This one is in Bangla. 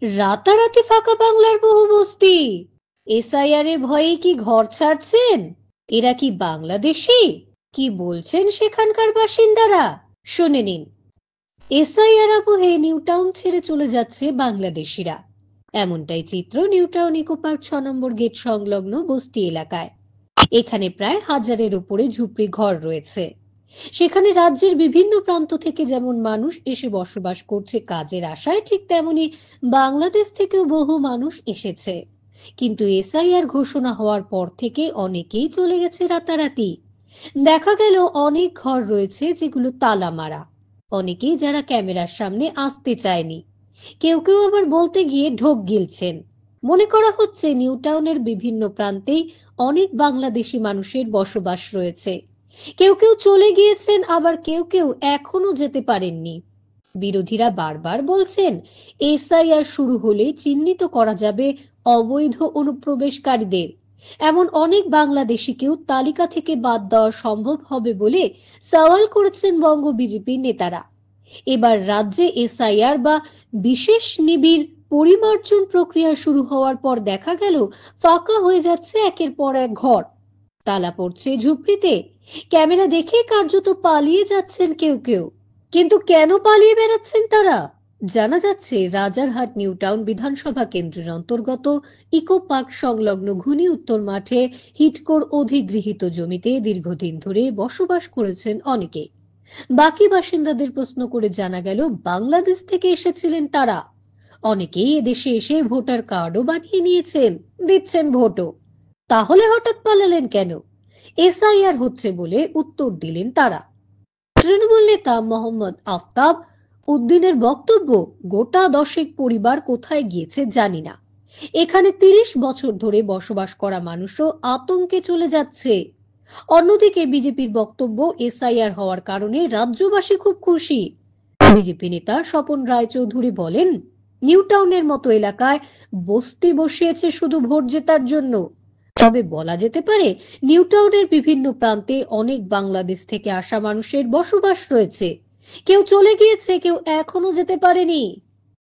রাতারাতি ফাঁকা বাংলার বহু বস্তি। এসআইআর এর ভয়ে কি ঘর ছাড়ছেন? এরা কি বাংলাদেশি? কি বলছেন সেখানকার বাসিন্দারা? শুনে নিন। এসআইআর আবহে নিউটাউন ছেড়ে চলে যাচ্ছে বাংলাদেশিরা। এমনটাই চিত্র নিউটাউন ইকো পার্ক 6 নম্বর গেট সংলগ্ন বস্তি এলাকায়। এখানে প্রায় 1000-এর উপরে ঝুপড়ি ঘর রয়েছে। সেখানে রাজ্যের বিভিন্ন প্রান্ত থেকে যেমন মানুষ এসে বসবাস করছে কাজের আশায়, ঠিক তেমনি বাংলাদেশ থেকেও বহু মানুষ এসেছে। কিন্তু এসআইআর ঘোষণা হওয়ার পর থেকে অনেকেই চলে গেছে রাতারাতি। দেখা গেল অনেক ঘর রয়েছে যেগুলো তালা মারা। অনেকেই যারা ক্যামেরার সামনে আসতে চায়নি, কেউ কেউ আবার বলতে গিয়ে ঢোক গিলছেন। মনে করা হচ্ছে নিউটাউনের বিভিন্ন প্রান্তেই অনেক বাংলাদেশি মানুষের বসবাস রয়েছে। কেউ কেউ চলে গিয়েছেন, আবার কেউ কেউ এখনো যেতে পারেননি। বিরোধীরা বারবার বলছেন এসআইআর শুরু হলে চিহ্নিত করা যাবে অবৈধ অনুপ্রবেশকারীদের। এমন অনেক বাংলাদেশিকেও তালিকা থেকে বাদ দেওয়া সম্ভব হবে বলে সওয়াল করেছেন বঙ্গ বিজেপির নেতারা। এবার রাজ্যে এসআইআর বা বিশেষ নিবিড় পরিমার্জন প্রক্রিয়া শুরু হওয়ার পর দেখা গেল ফাঁকা হয়ে যাচ্ছে একের পর এক ঘর। তালা পড়ছে ঝুপড়িতে। ক্যামেরা দেখে কার্যত পালিয়ে যাচ্ছেন কেউ কেউ। কিন্তু কেন পালিয়ে বেড়াচ্ছেন তারা? জানা যাচ্ছে রাজারহাট নিউটাউন বিধানসভা কেন্দ্রের অন্তর্গত ইকো পার্ক সংলগ্ন ঘুনি উত্তর মাঠে হিটকোর অধিগৃহীত জমিতে দীর্ঘদিন ধরে বসবাস করেছেন অনেকে। বাকি বাসিন্দাদের প্রশ্ন করে জানা গেল বাংলাদেশ থেকে এসেছিলেন তারা। অনেকেই এদেশে এসে ভোটার কার্ডও বানিয়ে নিয়েছেন, দিচ্ছেন ভোটও। তাহলে হঠাৎ পালালেন কেন? এসআইআর হচ্ছে বলে উত্তর দিলেন তারা। তৃণমূল নেতা মোহাম্মদ আফতাব উদ্দিনের বক্তব্য, গোটা 10 পরিবার কোথায় গিয়েছে জানি না। এখানে 30 বছর ধরে বসবাস করা মানুষও আতঙ্কে চলে যাচ্ছে। অন্যদিকে বিজেপির বক্তব্য, এসআইআর হওয়ার কারণে রাজ্যবাসী খুব খুশি। বিজেপি নেতা স্বপন রায়চৌধুরী বলেন, নিউটাউনের মতো এলাকায় বস্তি বসিয়েছে শুধু ভোট জেতার জন্য। তবে বলা যেতে পারে নিউটাউনের বিভিন্ন প্রান্তে অনেক বাংলাদেশ থেকে আসা মানুষের বসবাস রয়েছে। কেউ চলে গিয়েছে, কেউ এখনো যেতে পারেনি।